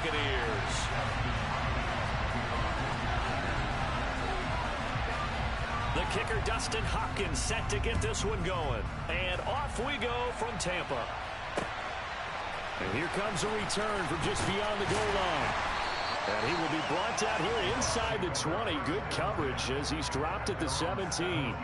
Buccaneers. The kicker, Dustin Hopkins, set to get this one going. And off we go from Tampa. And here comes a return from just beyond the goal line. And he will be brought down here inside the 20. Good coverage as he's dropped at the 17.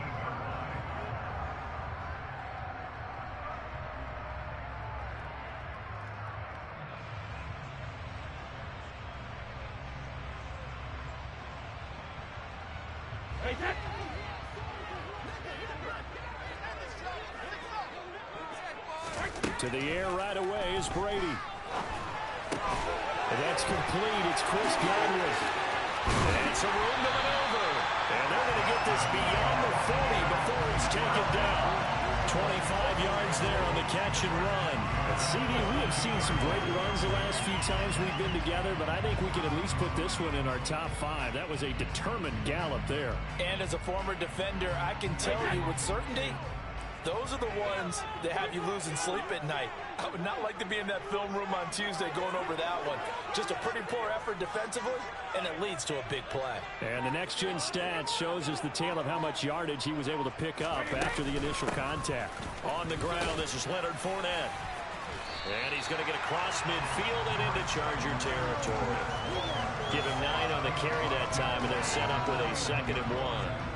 To the air right away is Brady. And that's complete. It's Chris Godwin. And it's a room to maneuver. And they're going to get this beyond the 40 before it's taken down. 25 yards there on the catch and run. But CD, we have seen some great runs the last few times we've been together, but I think we can at least put this one in our top 5. That was a determined gallop there. And as a former defender, I can tell you with certainty, those are the ones that have you losing sleep at night. I would not like to be in that film room on Tuesday going over that one. Just a pretty poor effort defensively, and it leads to a big play. And the next-gen stats shows us the tale of how much yardage he was able to pick up after the initial contact. On the ground, this is Leonard Fournette. And he's going to get across midfield and into Charger territory. Give him 9 on the carry that time, and they're set up with a 2nd and 1.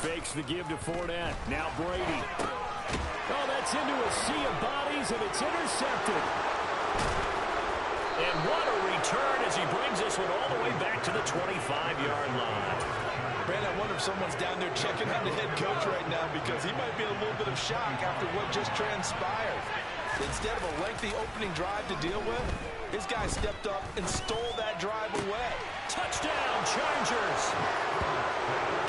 Fakes the give to Fournette. Now Brady. Oh, that's into a sea of bodies, and it's intercepted. And what a return as he brings this one all the way back to the 25-yard line. Brandon, I wonder if someone's down there checking on the head coach right now because he might be in a little bit of shock after what just transpired. Instead of a lengthy opening drive to deal with, his guy stepped up and stole that drive away. Touchdown, Chargers!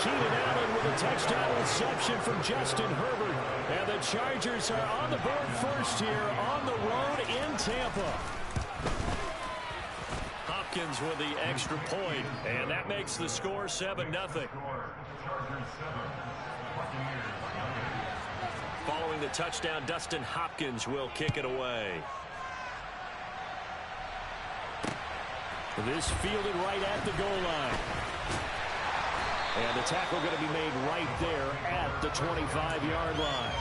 Keenan Allen with a touchdown reception from Justin Herbert. And the Chargers are on the board first here on the road in Tampa. Hopkins with the extra point, and that makes the score 7-0. Following the touchdown, Dustin Hopkins will kick it away. This fielded right at the goal line. And the tackle going to be made right there at the 25-yard line.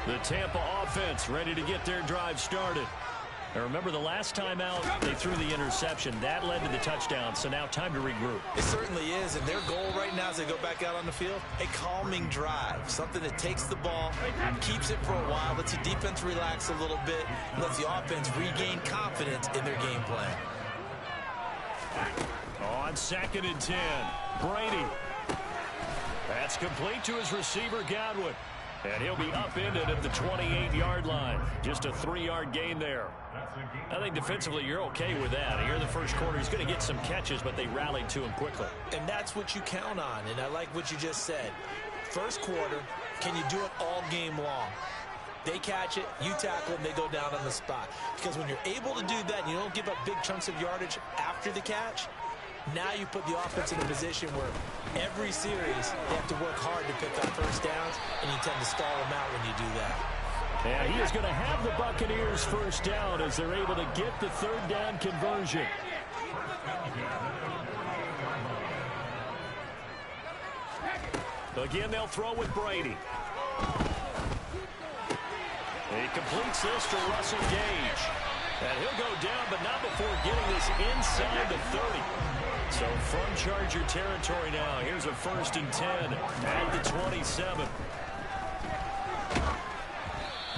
The Tampa offense ready to get their drive started. Now remember, the last time out, they threw the interception. That led to the touchdown, so now time to regroup. It certainly is, and their goal right now as they go back out on the field, a calming drive, something that takes the ball, keeps it for a while, lets the defense relax a little bit, lets the offense regain confidence in their game plan. On 2nd and 10, Brady. That's complete to his receiver, Godwin. And he'll be upended at the 28-yard line. Just a 3-yard gain there. I think defensively you're okay with that. Here in the first quarter, he's going to get some catches, but they rallied to him quickly. And that's what you count on, and I like what you just said. First quarter, can you do it all game long? They catch it, you tackle them, they go down on the spot. Because when you're able to do that and you don't give up big chunks of yardage after the catch, now you put the offense in a position where every series they have to work hard to pick up first downs, and you tend to stall them out when you do that. And he is going to have the Buccaneers first down as they're able to get the 3rd down conversion. Again, they'll throw with Brady. He completes this to Russell Gage. And he'll go down, but not before getting this inside the 30. So from Charger territory now, here's a 1st and 10 at the 27.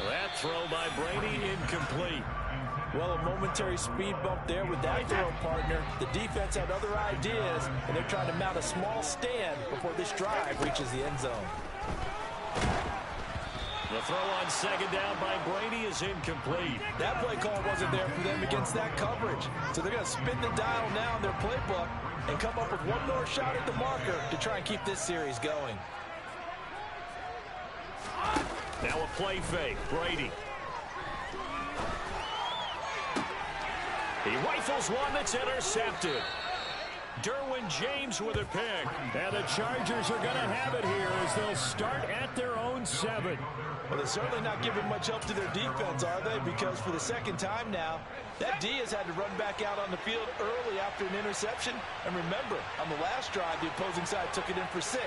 That throw by Brady incomplete. Well, a momentary speed bump there with that throw partner. The defense had other ideas, and they're trying to mount a small stand before this drive reaches the end zone. The throw on 2nd down by Brady is incomplete. That play call wasn't there for them against that coverage. So they're going to spin the dial now in their playbook and come up with one more shot at the marker to try and keep this series going. Now a play fake. Brady. He rifles one that's intercepted. Derwin James with a pick. And the Chargers are going to have it here as they'll start at their own 7. Well, they're certainly not giving much help to their defense, are they? Because for the second time now, that D has had to run back out on the field early after an interception. And remember, on the last drive, the opposing side took it in for 6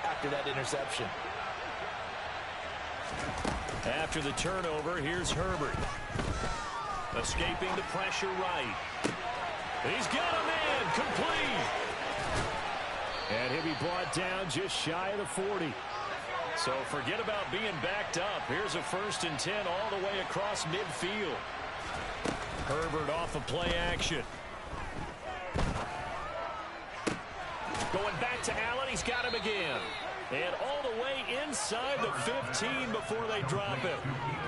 after that interception. After the turnover, here's Herbert. Escaping the pressure right. He's got a man, complete. And he'll be brought down just shy of the 40. So forget about being backed up. Here's a 1st and 10 all the way across midfield. Herbert off of play action. Going back to Allen. He's got him again. And all the way inside the 15 before they drop it.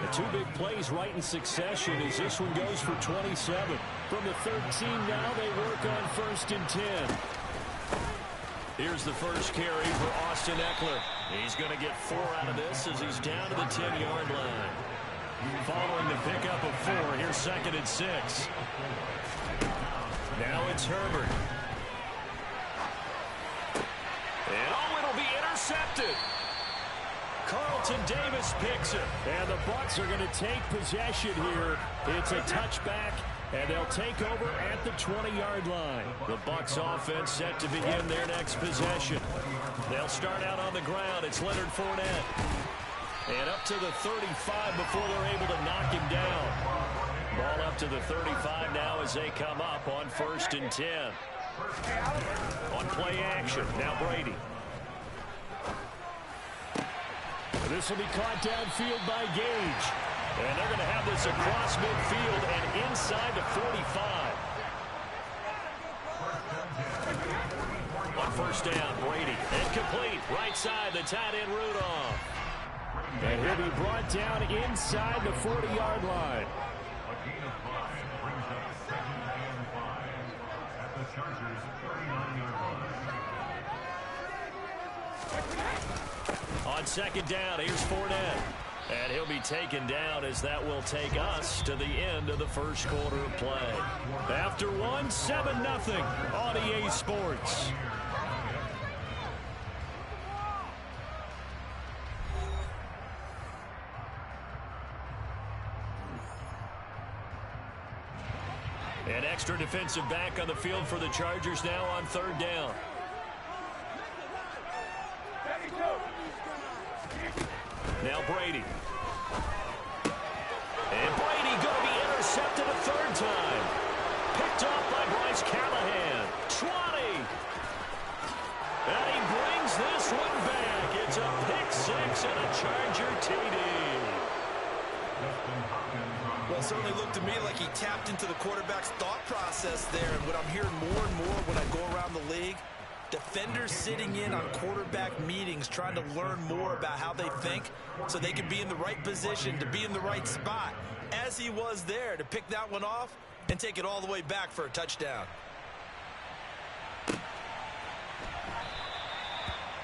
The 2 big plays right in succession as this one goes for 27. From the 13 now, they work on 1st and 10. Here's the first carry for Austin Eckler. He's going to get 4 out of this as he's down to the 10-yard line. Following the pickup of 4, here's 2nd and 6. Now it's Herbert. And it'll be intercepted. Carlton Davis picks it. And the Bucs are going to take possession here. It's a touchback, and they'll take over at the 20-yard line. The Bucs offense set to begin their next possession. They'll start out on the ground. It's Leonard Fournette. And up to the 35 before they're able to knock him down. Ball up to the 35 now as they come up on 1st and 10. On play action, now Brady. This will be caught downfield by Gage. And they're going to have this across midfield and inside the 45. On 1st down, Brady. Incomplete. Right side, the tight end Rudolph. And he'll be brought down inside the 40-yard line. On 2nd down, here's Fournette. And he'll be taken down as that will take us to the end of the 1st quarter of play. After 1, 7-0 on EA Sports. An extra defensive back on the field for the Chargers now on 3rd down. Now Brady. And Brady going to be intercepted a 3rd time. Picked off by Bryce Callahan. 20. And he brings this one back. It's a pick 6 and a Charger TD. Well, it certainly looked to me like he tapped into the quarterback's thought process there. And what I'm hearing more and more when I go around the league, defenders sitting in on quarterback meetings trying to learn more about how they think so they can be in the right position to be in the right spot, as he was there to pick that one off and take it all the way back for a touchdown.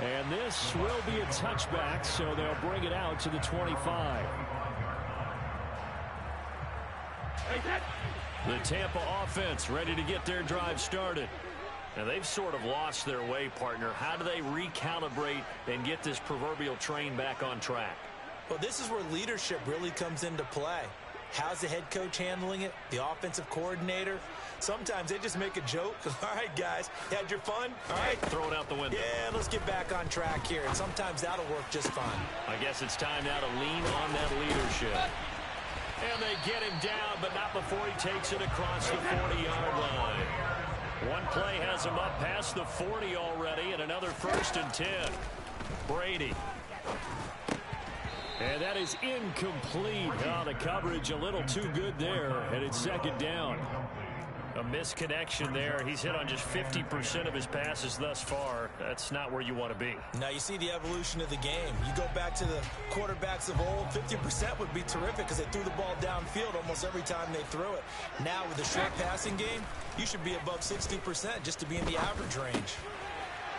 And this will be a touchback, so they'll bring it out to the 25. The Tampa offense ready to get their drive started. Now, they've sort of lost their way, partner. How do they recalibrate and get this proverbial train back on track? Well, this is where leadership really comes into play. How's the head coach handling it? The offensive coordinator? Sometimes they just make a joke. All right, guys, you had your fun? All right. Throw it out the window. Yeah, let's get back on track here. And sometimes that'll work just fine. I guess it's time now to lean on that leadership. And they get him down, but not before he takes it across the 40-yard line. One play has him up past the 40 already, and another 1st and 10. Brady. And that is incomplete. Oh, the coverage a little too good there, and it's 2nd down. A misconnection there. He's hit on just 50% of his passes thus far. That's not where you want to be. Now you see the evolution of the game. You go back to the quarterbacks of old, 50% would be terrific because they threw the ball downfield almost every time they threw it. Now with the short passing game, you should be above 60% just to be in the average range.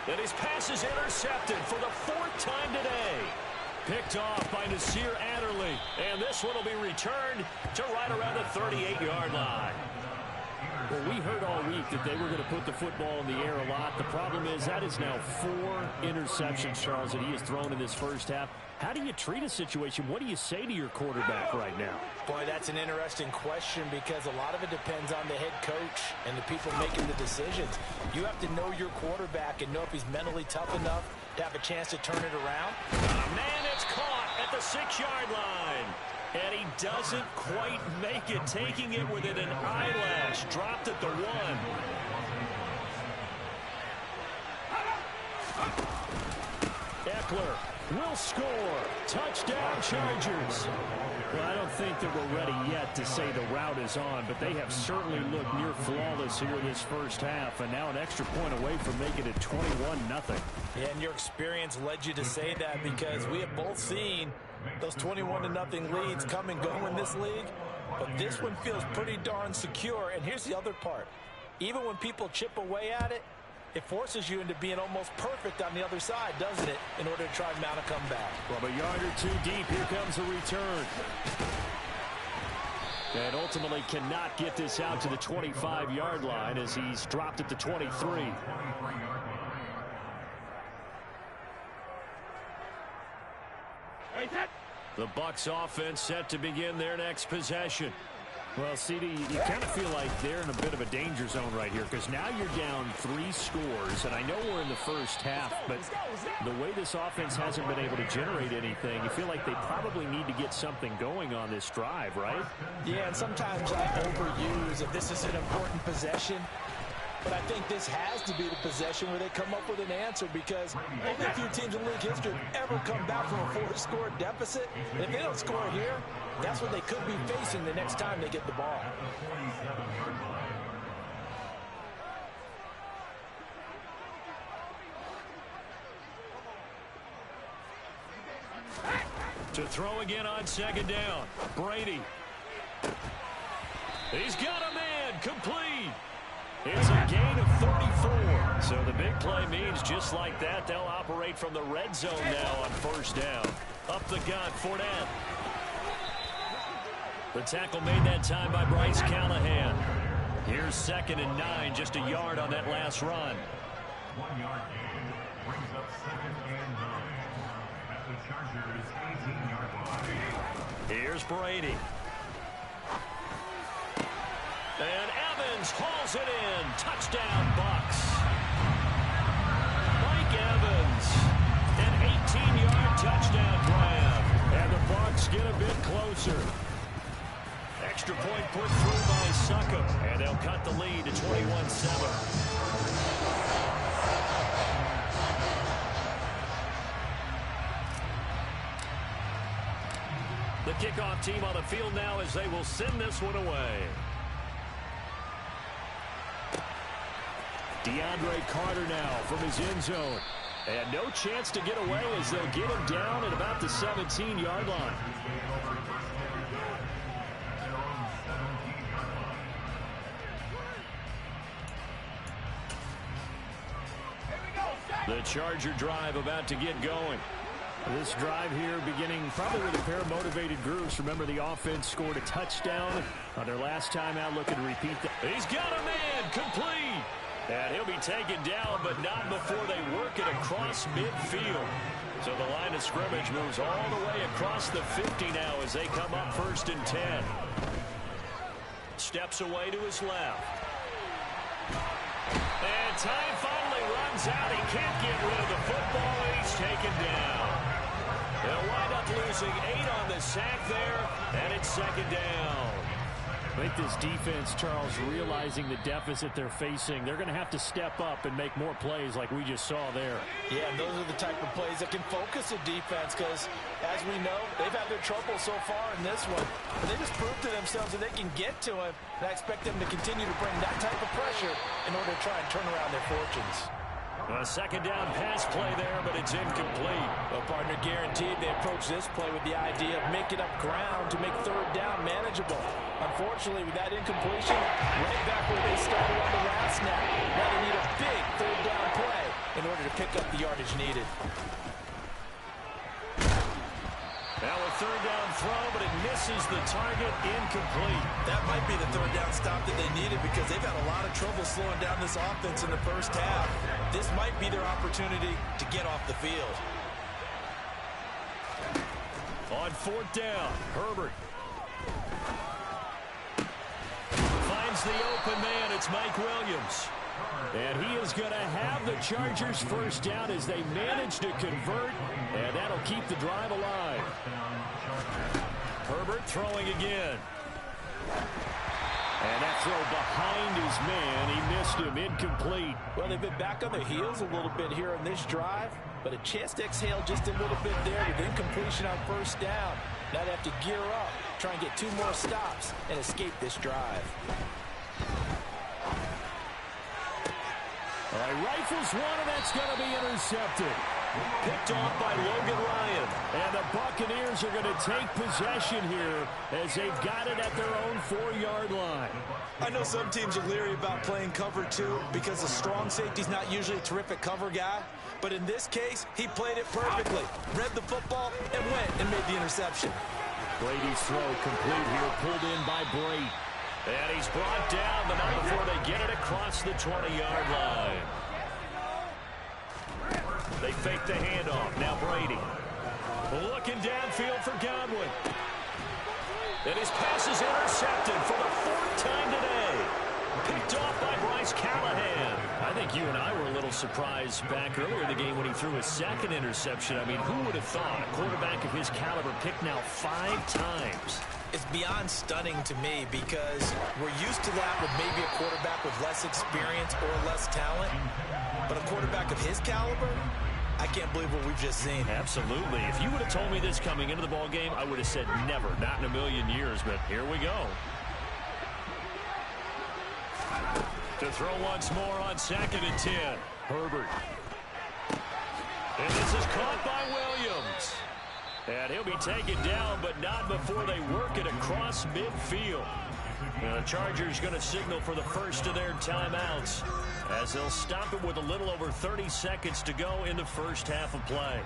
And his pass is intercepted for the 4th time today. Picked off by Nasir Adderley. And this one will be returned to right around the 38-yard line. Well, we heard all week that they were going to put the football in the air a lot. The problem is that is now 4 interceptions, Charles, that he has thrown in this first half. How do you treat a situation? What do you say to your quarterback right now? Boy, that's an interesting question because a lot of it depends on the head coach and the people making the decisions. You have to know your quarterback and know if he's mentally tough enough to have a chance to turn it around. Man, it's caught at the 6-yard line. And he doesn't quite make it, taking it within an eyelash. Dropped at the 1. Eckler will score. Touchdown, Chargers. Well, I don't think that we're ready yet to say the route is on, but they have certainly looked near flawless here this first half, and now an extra point away from making it 21-0. Yeah, and your experience led you to say that because we have both seen those 21-0 leads come and go in this league, but this one feels pretty darn secure. And here's the other part. Even when people chip away at it, it forces you into being almost perfect on the other side, doesn't it, in order to try and mount a comeback. From a yard or two deep, here comes a return. And ultimately cannot get this out to the 25-yard line as he's dropped at the 23. The Bucs offense set to begin their next possession. Well, CD, you kind of feel like they're in a bit of a danger zone right here because now you're down 3 scores, and I know we're in the first half, but the way this offense hasn't been able to generate anything, you feel like they probably need to get something going on this drive, right? Yeah, and sometimes I overuse if this is an important possession. But I think this has to be the possession where they come up with an answer because only a few teams in league history have ever come back from a 4-score deficit. And if they don't score here, that's what they could be facing the next time they get the ball. To throw again on second down. Brady. He's got a man. Complete. It's a gain of 34. So the big play means just like that, they'll operate from the red zone now on first down. Up the gut, Fournette. The tackle made that time by Bryce Callahan. Here's 2nd and 9, just a yard on that last run. 1 yard gain brings up 2nd and 9 at the Chargers' 18-yard line. Here's Brady. And Evans hauls it in. Touchdown, Bucs. Mike Evans. An 18-yard touchdown grab. And the Bucs get a bit closer. Extra point put through by Succop. And they'll cut the lead to 21-7. The kickoff team on the field now as they will send this one away. DeAndre Carter now from his end zone. And no chance to get away as they'll get him down at about the 17-yard line. The Charger drive about to get going. This drive here beginning probably with a pair of motivated groups. Remember, the offense scored a touchdown on their last time out. Looking to repeat that. He's got a man. Complete. And he'll be taken down, but not before they work it across midfield. So the line of scrimmage moves all the way across the 50 now as they come up 1st and 10. Steps away to his left. And time finally runs out. He can't get rid of the football, and he's taken down. They'll wind up losing 8 on the sack there, and it's 2nd down. I think this defense, Charles, realizing the deficit they're facing, they're going to have to step up and make more plays like we just saw there. Yeah, and those are the type of plays that can focus a defense because, as we know, they've had their trouble so far in this one. But they just proved to themselves that they can get to him, and I expect them to continue to bring that type of pressure in order to try and turn around their fortunes. A 2nd down pass play there, but it's incomplete. Well, partner, guaranteed they approach this play with the idea of making up ground to make 3rd down manageable. Unfortunately, with that incompletion, right back where they started on the last snap. Now they need a big 3rd down play in order to pick up the yardage needed. Now a third down throw, but it misses the target, incomplete. That might be the third down stop that they needed because they've had a lot of trouble slowing down this offense in the first half. This might be their opportunity to get off the field. On fourth down, Herbert finds the open man. It's Mike Williams. And he is going to have the Chargers first down as they manage to convert, and that'll keep the drive alive. Herbert throwing again. And that throw behind his man. He missed him, incomplete. Well, they've been back on their heels a little bit here on this drive, but a chance to exhale just a little bit there with incompletion on first down. Now they have to gear up, try and get 2 more stops, and escape this drive. All right, rifles one, and that's going to be intercepted. Picked off by Logan Ryan. And the Buccaneers are going to take possession here as they've got it at their own 4-yard line. I know some teams are leery about playing cover 2 because the strong safety's not usually a terrific cover guy. But in this case, he played it perfectly. Read the football and went and made the interception. Brady's throw complete here, pulled in by Brady. And he's brought down, but not before they get it across the 20-yard line. They fake the handoff. Now Brady. Looking downfield for Godwin. And his pass is intercepted for the 4th time today. Picked off by Bryce Callahan. I think you and I were a little surprised back earlier in the game when he threw his 2nd interception. I mean, who would have thought a quarterback of his caliber picked now 5 times? It's beyond stunning to me because we're used to that with maybe a quarterback with less experience or less talent. But a quarterback of his caliber, I can't believe what we've just seen. Absolutely. If you would have told me this coming into the ball game, I would have said never, not in a million years. But here we go. To throw once more on 2nd and 10. Herbert. And this is caught by Williams. And he'll be taken down, but not before they work it across midfield. And the Chargers going to signal for the first of their timeouts as they'll stop it with a little over 30 seconds to go in the first half of play.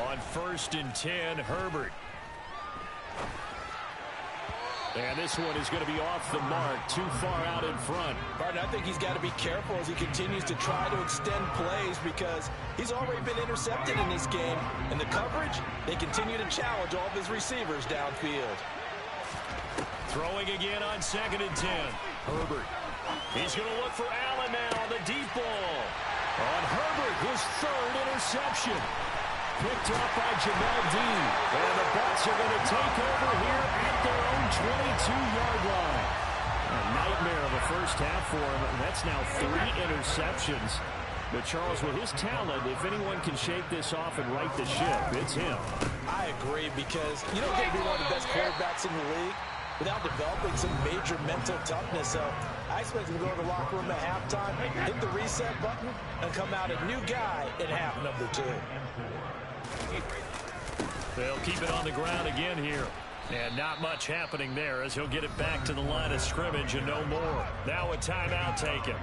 On 1st and 10, Herbert. And this one is going to be off the mark, too far out in front. Barton, I think he's got to be careful as he continues to try to extend plays because he's already been intercepted in this game. And the coverage, they continue to challenge all of his receivers downfield. Throwing again on 2nd and 10. Herbert. He's going to look for Allen now on the deep ball. On Herbert, his 3rd interception. Picked off by Jamel Dean. And the Bucs are going to take over here at their own 22-yard line. A nightmare of a first half for him. That's now 3 interceptions. But Charles, with his talent, if anyone can shake this off and right the ship, it's him. I agree because you don't get to be one of the best quarterbacks in the league without developing some major mental toughness. So I expect him to go to the locker room at halftime, hit the reset button, and come out a new guy in half number 2. They'll keep it on the ground again here. And not much happening there as he'll get it back to the line of scrimmage and no more. Now a timeout taken.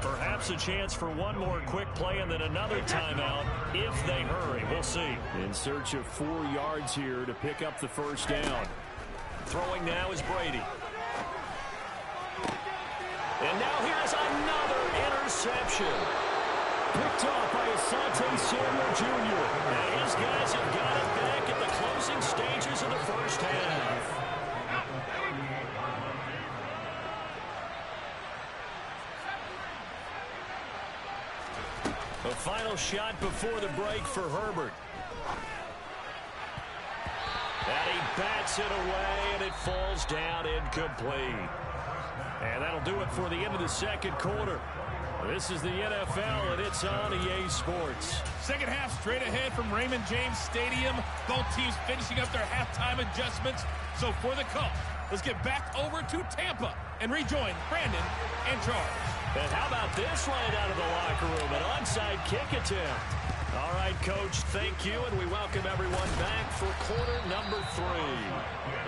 Perhaps a chance for one more quick play and then another timeout if they hurry. We'll see. In search of 4 yards here to pick up the first down. Throwing now is Brady. And now here's another interception. Picked off by Asante Samuel Jr. And his guys have got it back at the closing stages of the first half. The final shot before the break for Herbert. And he bats it away, and it falls down incomplete. And that'll do it for the end of the second quarter. This is the NFL, and it's on EA Sports. Second half straight ahead from Raymond James Stadium. Both teams finishing up their halftime adjustments. So for the Cubs, let's get back over to Tampa and rejoin Brandon and Charles. And how about this right out of the locker room? An onside kick attempt. All right, Coach, thank you, and we welcome everyone back for quarter number 3.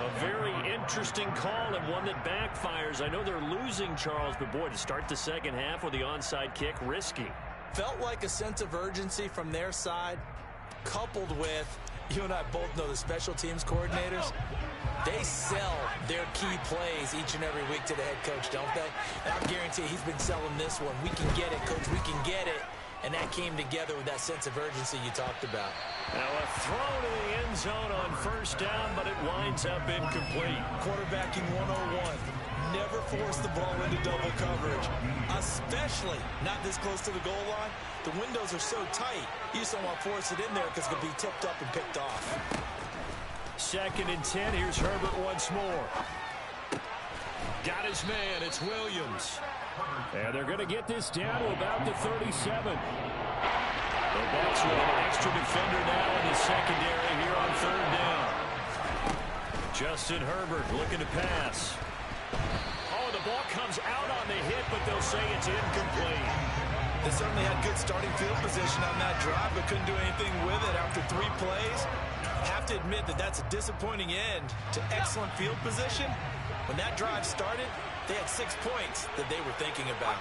A very interesting call and one that backfires. I know they're losing, Charles, but boy, to start the second half with the onside kick, risky. Felt like a sense of urgency from their side, coupled with, you and I both know the special teams coordinators, they sell their key plays each and every week to the head coach, don't they? And I guarantee he's been selling this one. We can get it, Coach, we can get it. And that came together with that sense of urgency you talked about. Now a throw to the end zone on first down, but it winds up incomplete. Quarterbacking 101. Never force the ball into double coverage, especially not this close to the goal line. The windows are so tight, you just don't want to force it in there because it could be tipped up and picked off. 2nd and 10. Here's Herbert once more. Got his man. It's Williams. And they're going to get this down to about the 37. And that's with an extra defender now in the secondary here on 3rd down. Justin Herbert looking to pass. Oh, the ball comes out on the hit, but they'll say it's incomplete. They certainly had good starting field position on that drive, but couldn't do anything with it after 3 plays. Have to admit that that's a disappointing end to excellent field position. When that drive started, they had 6 points that they were thinking about.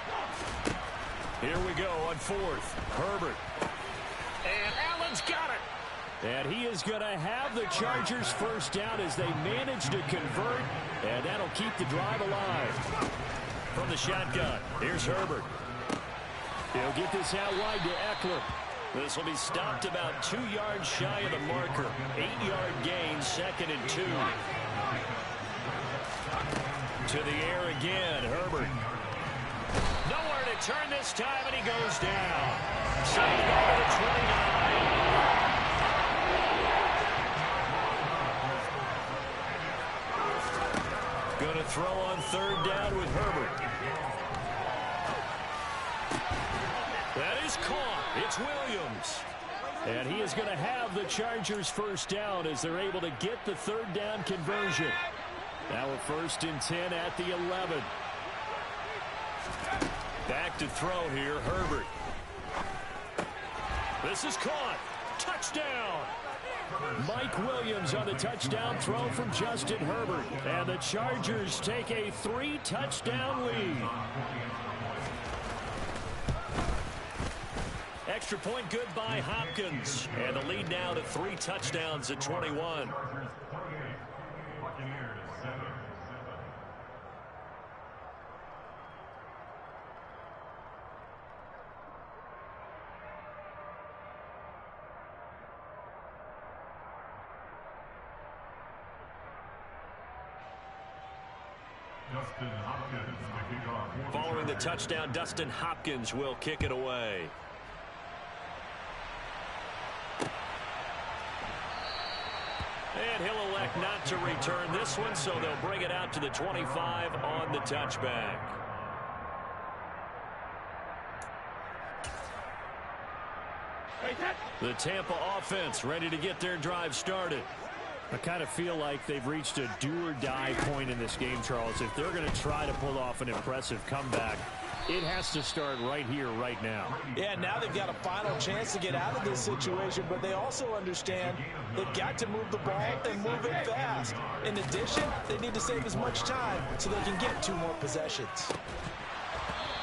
Here we go on 4th. Herbert. And Allen's got it. And he is going to have the Chargers first down as they manage to convert. And that'll keep the drive alive. From the shotgun, here's Herbert. He'll get this out wide to Eckler. This will be stopped about 2 yards shy of the marker. 8-yard gain, 2nd and 2. To the air again, Herbert. Nowhere to turn this time, and he goes down. Saved over the 29. Going to throw on 3rd down with Herbert. That is caught. It's Williams. And he is going to have the Chargers first down as they're able to get the 3rd down conversion. Now a 1st and 10 at the 11. Back to throw here, Herbert. This is caught. Touchdown. Mike Williams on the touchdown throw from Justin Herbert. And the Chargers take a 3-touchdown lead. Extra point good by Hopkins. And the lead now to 3 touchdowns at 21. Following the touchdown, Dustin Hopkins will kick it away. And he'll elect not to return this one, so they'll bring it out to the 25 on the touchback. The Tampa offense ready to get their drive started. I kind of feel like they've reached a do-or-die point in this game, Charles. If they're going to try to pull off an impressive comeback, it has to start right here, right now. Yeah, now they've got a final chance to get out of this situation, but they also understand they've got to move the ball and move it fast. In addition, they need to save as much time so they can get 2 more possessions.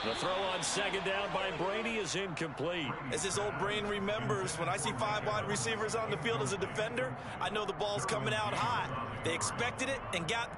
The throw on 2nd down by Brady is incomplete. As his old brain remembers, when I see 5 wide receivers on the field as a defender, I know the ball's coming out hot. They expected it and got...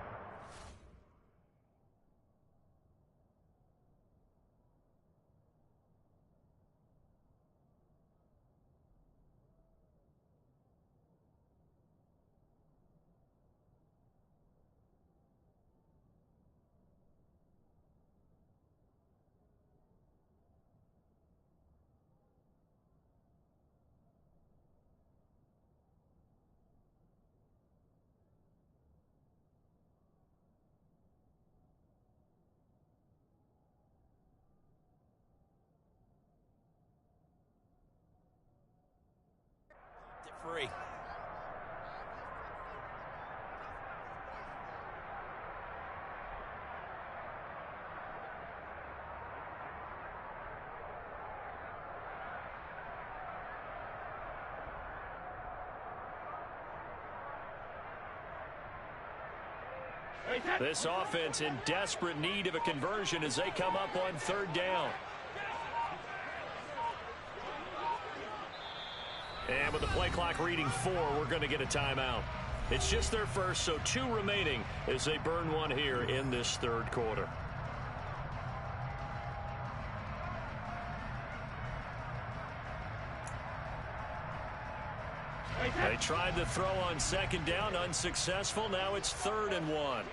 free. This offense in desperate need of a conversion as they come up on third down. And with the play clock reading 4, we're going to get a timeout. It's just their first, so 2 remaining as they burn one here in this third quarter. They tried to throw on second down, unsuccessful. Now it's 3rd and 1.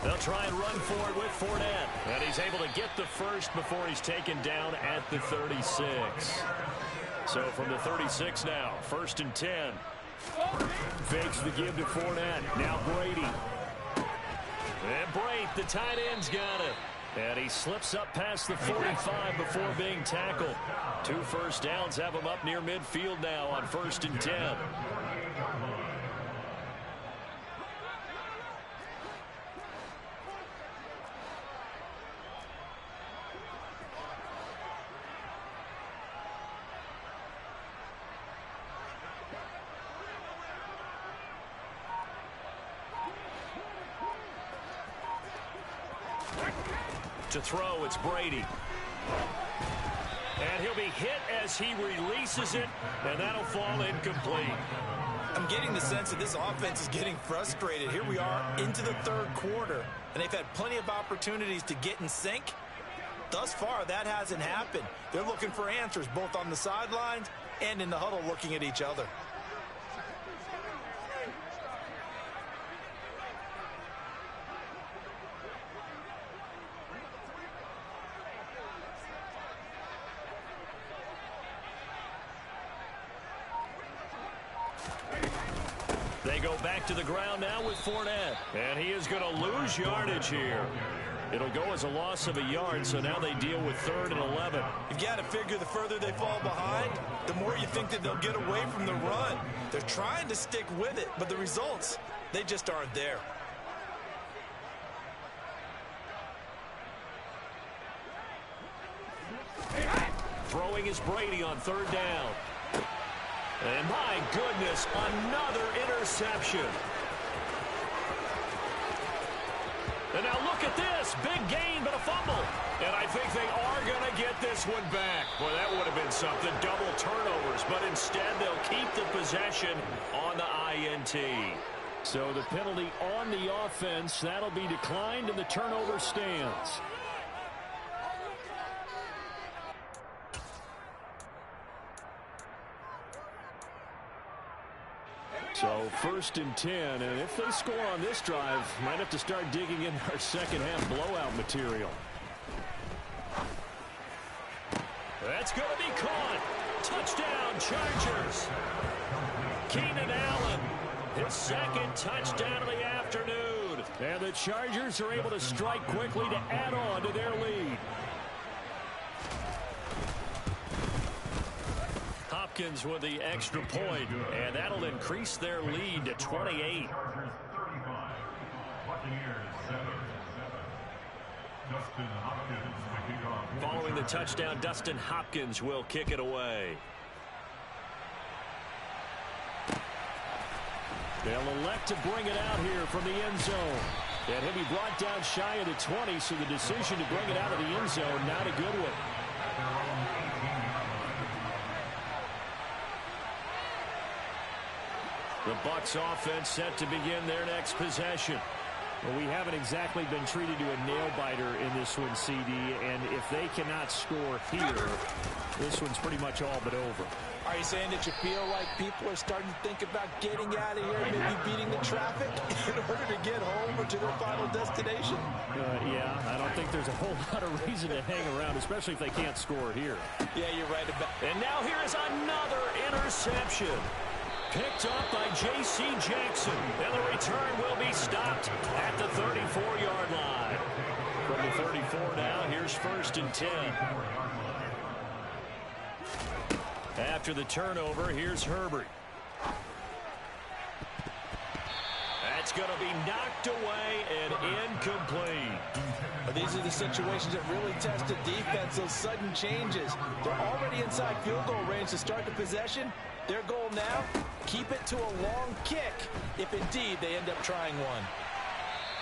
They'll try and run for it with Fournette. And he's able to get the first before he's taken down at the 36. So from the 36 now, 1st and 10. Fakes the give to Fournette. Now Brady. And Brate, the tight end's got it. And he slips up past the 45 before being tackled. 2 first downs have him up near midfield now on 1st and 10. To throw, it's Brady. And he'll be hit as he releases it, and that'll fall incomplete. I'm getting the sense that this offense is getting frustrated. Here we are into the third quarter, and they've had plenty of opportunities to get in sync. Thus far, that hasn't happened. They're looking for answers both on the sidelines and in the huddle looking at each other. They go back to the ground now with Fournette. And he is going to lose yardage here. It'll go as a loss of a yard, so now they deal with 3rd and 11. You've got to figure the further they fall behind, the more you think that they'll get away from the run. They're trying to stick with it, but the results, they just aren't there. Throwing is Brady on 3rd down. And my goodness, another interception. And now look at this. Big gain, but a fumble. And I think they are going to get this one back. Boy, that would have been something. Double turnovers. But instead, they'll keep the possession on the INT. So the penalty on the offense, that'll be declined, and the turnover stands. So 1st and 10, and if they score on this drive, might have to start digging in our second half blowout material. That's going to be caught. Touchdown, Chargers. Keenan Allen, his 2nd touchdown of the afternoon. And the Chargers are able to strike quickly to add on to their lead. Hopkins with the extra point, and that'll increase their lead to 28. Following the touchdown, Dustin Hopkins will kick it away. They'll elect to bring it out here from the end zone. And he'll be brought down shy of the 20, so the decision to bring it out of the end zone, not a good one. The Bucs offense set to begin their next possession. Well, we haven't exactly been treated to a nail-biter in this one, CD, and if they cannot score here, this one's pretty much all but over. Are you saying that you feel like people are starting to think about getting out of here, maybe beating the traffic in order to get home or to their final destination? Yeah, I don't think there's a whole lot of reason to hang around, especially if they can't score here. Yeah, you're right about that. And now here is another interception. Picked up by J.C. Jackson. And the return will be stopped at the 34-yard line. From the 34 now, here's 1st and 10. After the turnover, here's Herbert. That's It's going to be knocked away and incomplete. Well, these are the situations that really test the defense, those sudden changes. They're already inside field goal range to start the possession. Their goal now, keep it to a long kick, if indeed they end up trying one.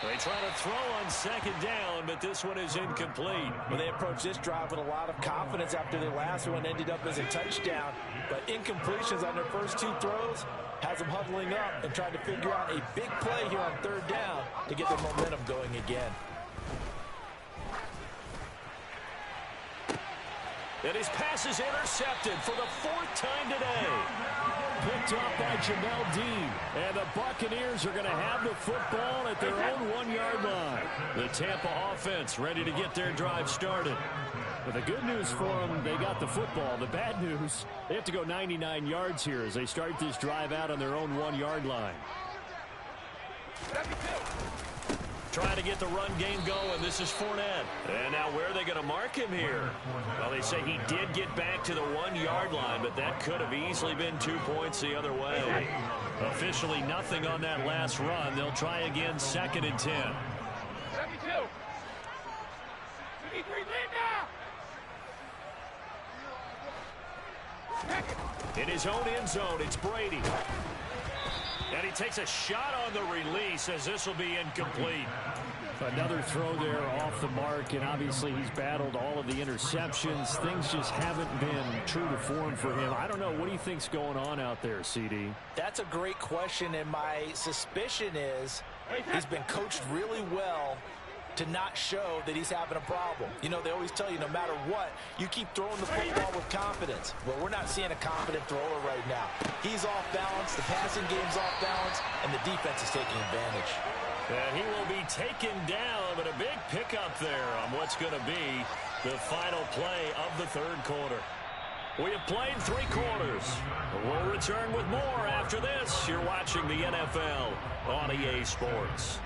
They try to throw on second down, but this one is incomplete. Well, they approach this drive with a lot of confidence after their last one ended up as a touchdown. But incompletions on their first two throws has them huddling up and trying to figure out a big play here on third down to get their momentum going again. And his pass is intercepted for the fourth time today. Picked off by Jamel Dean. And the Buccaneers are going to have the football at their own 1-yard line. The Tampa offense ready to get their drive started. But the good news for them, they got the football. The bad news, they have to go 99 yards here as they start this drive out on their own 1-yard line. Trying to get the run game going. This is Fournette. And now where are they going to mark him here? Well, they say he did get back to the 1-yard line, but that could have easily been 2 points the other way. Officially nothing on that last run. They'll try again, 2nd and 10. In his own end zone, it's Brady. And he takes a shot on the release as this will be incomplete. Another throw there off the mark, and obviously he's battled all of the interceptions. Things just haven't been true to form for him. I don't know. What do you think's going on out there, CD? That's a great question, and my suspicion is he's been coached really well to not show that he's having a problem. You know, they always tell you no matter what, you keep throwing the football with confidence. Well, we're not seeing a confident thrower right now. He's off balance, the passing game's off balance, and the defense is taking advantage. And he will be taken down, but a big pickup there on what's going to be the final play of the third quarter. We have played 3 quarters. We'll return with more after this. You're watching the NFL on EA Sports.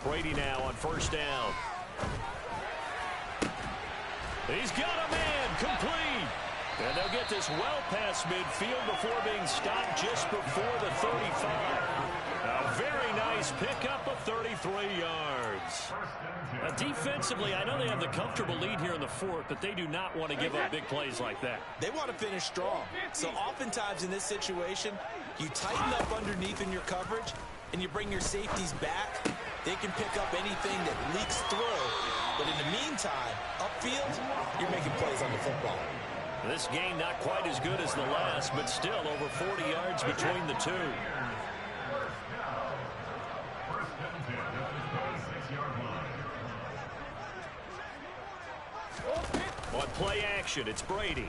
Brady now on first down. He's got a man, complete. And they'll get this well past midfield before being stopped just before the 35. A very nice pickup of 33 yards. Defensively, I know they have the comfortable lead here in the fourth, but they do not want to give up big plays like that. They want to finish strong. So oftentimes in this situation, you tighten up underneath in your coverage, and you bring your safeties back. They can pick up anything that leaks through. But in the meantime, upfield, you're making plays on the football. This game not quite as good as the last, but still over 40 yards between the two. On play action, it's Brady.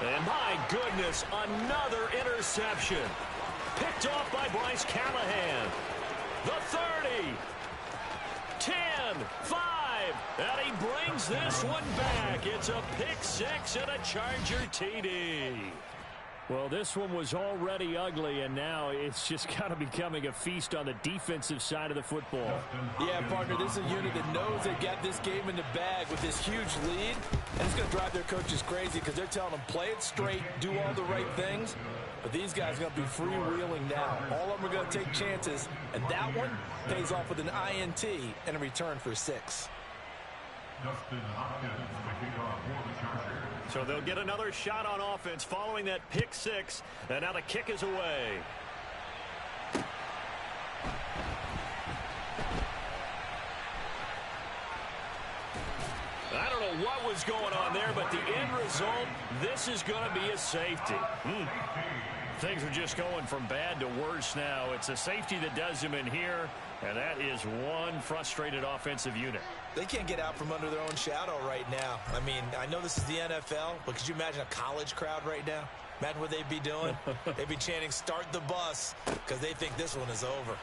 And my goodness, another interception. Picked off by Bryce Callahan. The 30. 10, 5, and he brings this one back. It's a pick 6 and a Charger TD. Well, this one was already ugly, and now it's just kind of becoming a feast on the defensive side of the football. Yeah, partner, this is a unit that knows they've got this game in the bag with this huge lead, and it's going to drive their coaches crazy because they're telling them play it straight, do all the right things. But these guys are going to be freewheeling now. All of them are going to take chances, and that one pays off with an INT and a return for 6. So they'll get another shot on offense following that pick 6, and now the kick is away. I don't know what was going on there, but the end result, this is going to be a safety. Things are just going from bad to worse now. It's a safety that does him in here, and that is one frustrated offensive unit. They can't get out from under their own shadow right now. I mean, I know this is the NFL, but could you imagine a college crowd right now? Imagine what they'd be doing. They'd be chanting, "Start the bus," because they think this one is over.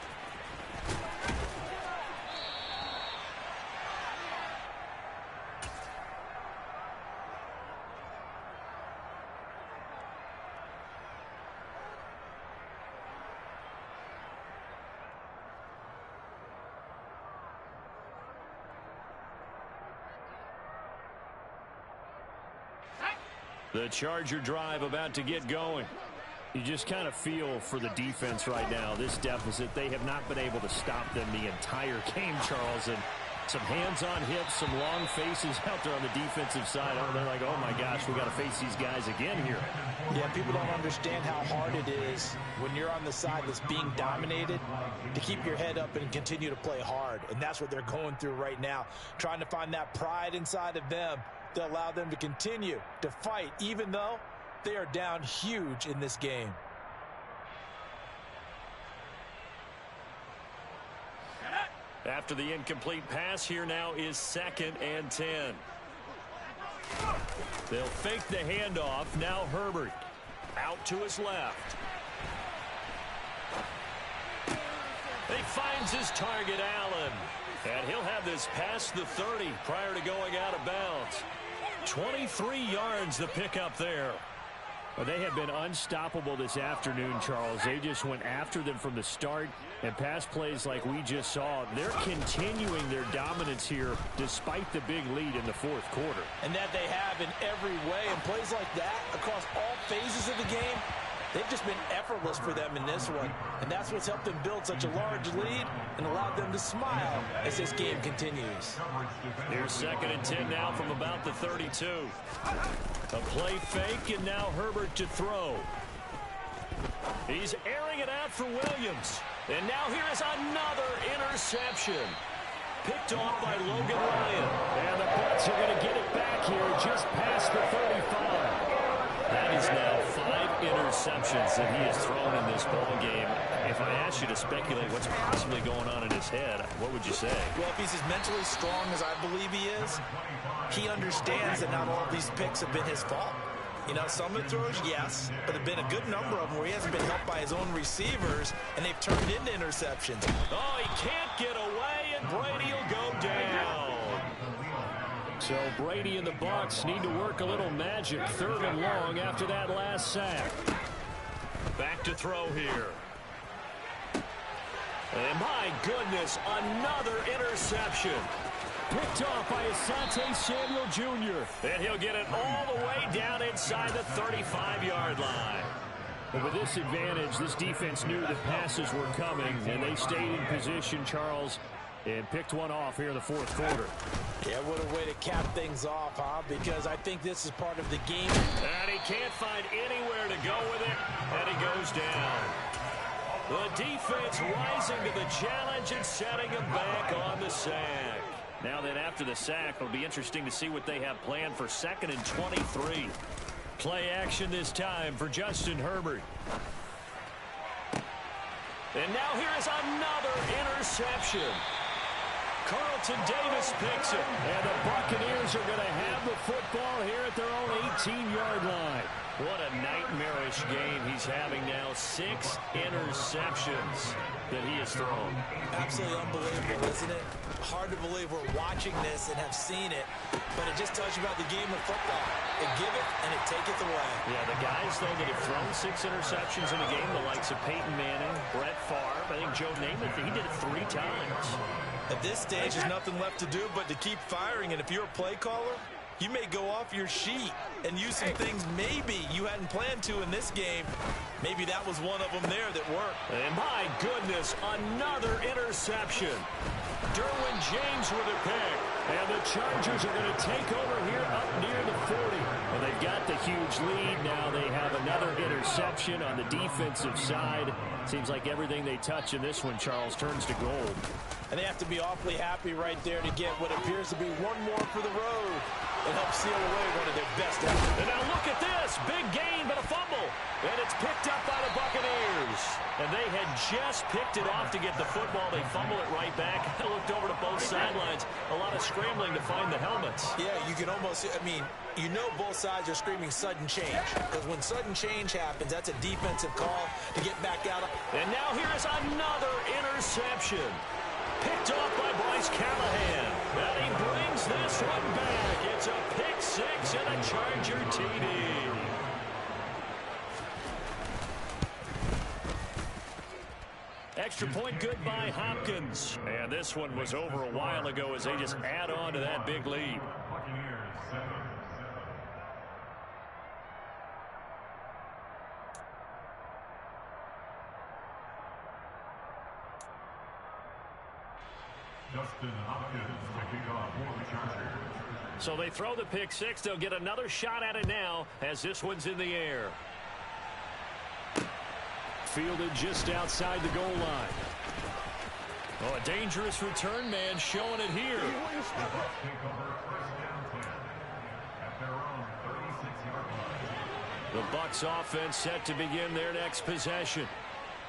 The Charger drive about to get going. You just kind of feel for the defense right now. This deficit, they have not been able to stop them the entire game, Charles. And some hands on hips, some long faces out there on the defensive side. Oh, they're like, oh, my gosh, we got to face these guys again here. Yeah, people don't understand how hard it is when you're on the side that's being dominated to keep your head up and continue to play hard. And that's what they're going through right now, trying to find that pride inside of them to allow them to continue to fight, even though they are down huge in this game. After the incomplete pass, here now is 2nd and 10. They'll fake the handoff. Now Herbert out to his left. He finds his target, Allen. And he'll have this past the 30 prior to going out of bounds. 23 yards the pickup there. Well, they have been unstoppable this afternoon, Charles. They just went after them from the start, and pass plays like we just saw, they're continuing their dominance here despite the big lead in the fourth quarter. And that they have in every way, and plays like that across all phases of the game, they've just been effortless for them in this one. And that's what's helped them build such a large lead and allowed them to smile as this game continues. Here's 2nd and 10 now from about the 32. A play fake, and now Herbert to throw. He's airing it out for Williams. And now here is another interception. Picked off by Logan Ryan. And the Bucs are going to get it back here just past the 35. That is now 5 interceptions that he has thrown in this ball game. If I asked you to speculate what's possibly going on in his head, what would you say? Well, if he's as mentally strong as I believe he is, he understands that not all of these picks have been his fault. You know, some of the throws, yes, but there have been a good number of them where he hasn't been helped by his own receivers, and they've turned into interceptions. Oh, he can't get away, and Brady will go down. So Brady and the Bucs need to work a little magic. 3rd and long after that last sack. Back to throw here. And my goodness, another interception. Picked off by Asante Samuel Jr. And he'll get it all the way down inside the 35-yard line. But with this advantage, this defense knew that passes were coming, and they stayed in position, Charles, and picked one off here in the fourth quarter. Yeah, what a way to cap things off, huh? Because I think this is part of the game. And he can't find anywhere to go with it, and he goes down. The defense rising to the challenge and setting him back on the sack. Now then, after the sack, it'll be interesting to see what they have planned for 2nd and 23. Play action this time for Justin Herbert. And now here is another interception. Carlton Davis picks it. And the Buccaneers are going to have the football here at their own 18-yard line. What a nightmarish game he's having now. 6 interceptions that he has thrown. Absolutely unbelievable, isn't it? Hard to believe we're watching this and have seen it, but it just tells you about the game of football. They give it and it taketh away. Yeah, the guys, though, that have thrown 6 interceptions in a game, the likes of Peyton Manning, Brett Favre, I think Joe Namath, he did it 3 times. At this stage, there's nothing left to do but to keep firing, and if you're a play caller, you may go off your sheet and use some things maybe you hadn't planned to in this game. Maybe that was one of them there that worked. And my goodness, another interception. Derwin James with a pick. And the Chargers are going to take over here up near the 40. Well, they've got the huge lead. Now they have another interception on the defensive side. Seems like everything they touch in this one, Charles, turns to gold. And they have to be awfully happy right there to get what appears to be one more for the road. It helps seal away one of their best efforts. And now look at this. Big gain, but a fumble. And it's picked up by the Buccaneers. And they had just picked it off to get the football. They fumble it right back. I looked over to both sidelines. A lot of scrambling to find the helmets. Yeah, you can almost, I mean, you know both sides are screaming sudden change. Because when sudden change happens, that's a defensive call to get back out. And now here is another interception. Picked off by Bryce Callahan. And he brings this one back. It's a pick 6 and a Charger TD. Extra point good by Hopkins. And this one was over a while ago as they just add on to that big lead. Justin Hopkins to kick off for the Chargers. So they throw the pick six. They'll get another shot at it now as this one's in the air. Fielded just outside the goal line. Oh, a dangerous return man showing it here. The Bucs take over first down 10 at their own 36-yard line. The Bucs offense set to begin their next possession.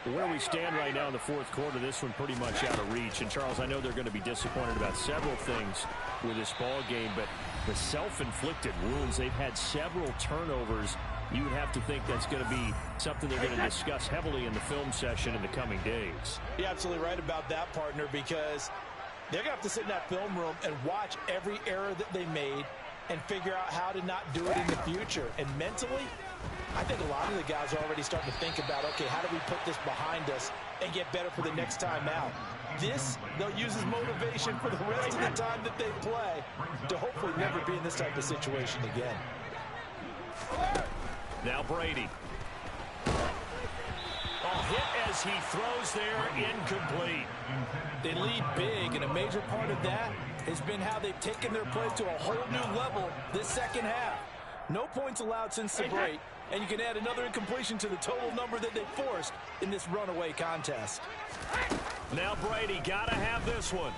Where we stand right now in the fourth quarter, this one pretty much out of reach. And, Charles, I know they're going to be disappointed about several things with this ball game, but the self-inflicted wounds, they've had several turnovers. You would have to think that's going to be something they're going to discuss heavily in the film session in the coming days. You're absolutely right about that, partner, because they're going to have to sit in that film room and watch every error that they made and figure out how to not do it in the future. And mentally, I think a lot of the guys are already starting to think about, okay, how do we put this behind us and get better for the next time out? This, they'll use as motivation for the rest of the time that they play to hopefully never be in this type of situation again. Now Brady. Oh, hit as he throws there, incomplete. They lead big, and a major part of that has been how they've taken their play to a whole new level this second half. No points allowed since the break, and you can add another incompletion to the total number that they forced in this runaway contest. Now Brady got to have this one.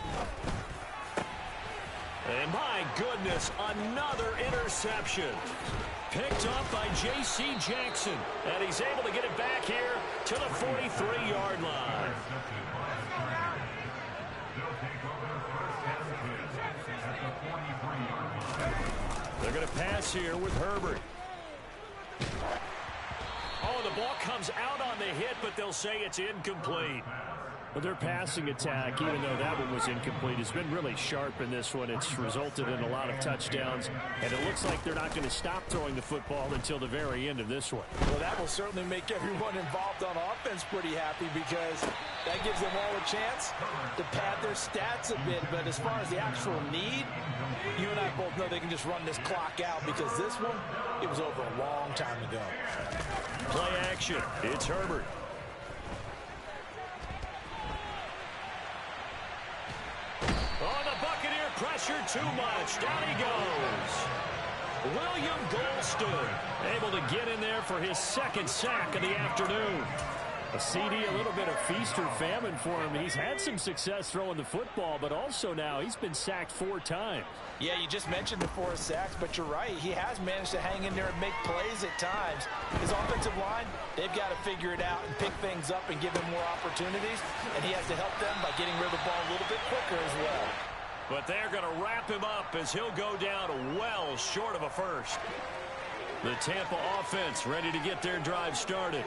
And my goodness, another interception. Picked up by J.C. Jackson. And he's able to get it back here to the 43-yard line. They're going to pass here with Herbert. Oh, the ball comes out on the hit, but they'll say it's incomplete. But their passing attack, even though that one was incomplete, has been really sharp in this one. It's resulted in a lot of touchdowns, and it looks like they're not going to stop throwing the football until the very end of this one. Well, that will certainly make everyone involved on offense pretty happy, because that gives them all a chance to pad their stats a bit. But as far as the actual need, you and I both know they can just run this clock out, because this one, it was over a long time ago. Play action. It's Herbert. Oh, the Buccaneer pressure too much. Down he goes. William Golston able to get in there for his second sack of the afternoon. A CD, a little bit of feast or famine for him. He's had some success throwing the football, but also now he's been sacked 4 times. Yeah, you just mentioned the 4 sacks, but you're right. He has managed to hang in there and make plays at times. His offensive line, they've got to figure it out and pick things up and give him more opportunities, and he has to help them by getting rid of the ball a little bit quicker as well. But they're going to wrap him up as he'll go down well short of a first. The Tampa offense ready to get their drive started.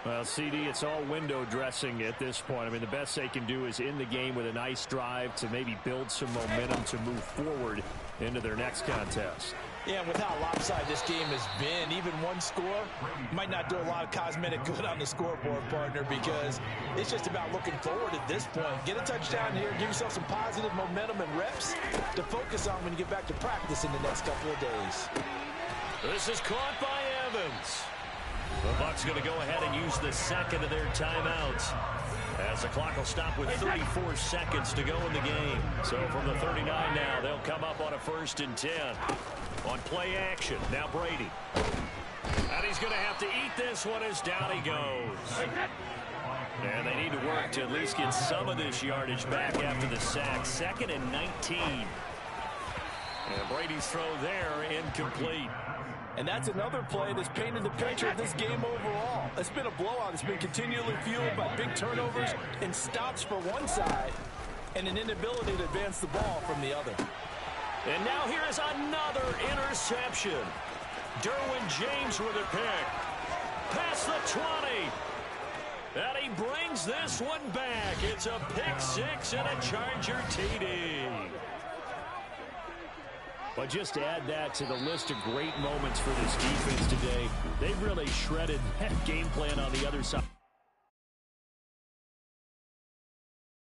Well, CD, it's all window dressing at this point. I mean, the best they can do is end the game with a nice drive to maybe build some momentum to move forward into their next contest. Yeah, with how lopsided this game has been, even one score might not do a lot of cosmetic good on the scoreboard, partner, because it's just about looking forward at this point. Get a touchdown here, give yourself some positive momentum and reps to focus on when you get back to practice in the next couple of days. This is caught by Evans. The Bucs going to go ahead and use the second of their timeouts, as the clock will stop with 34 seconds to go in the game. So from the 39 now, they'll come up on a 1st and 10. On play action, now Brady. And he's going to have to eat this one as down he goes. And they need to work to at least get some of this yardage back after the sack. 2nd and 19. And Brady's throw there, incomplete. And that's another play that's painted the picture of this game overall. It's been a blowout. It's been continually fueled by big turnovers and stops for one side and an inability to advance the ball from the other. And now here is another interception. Derwin James with a pick. Past the 20. And he brings this one back. It's a pick 6 and a Charger TD. But just to add that to the list of great moments for this defense today, they really shredded that game plan on the other side.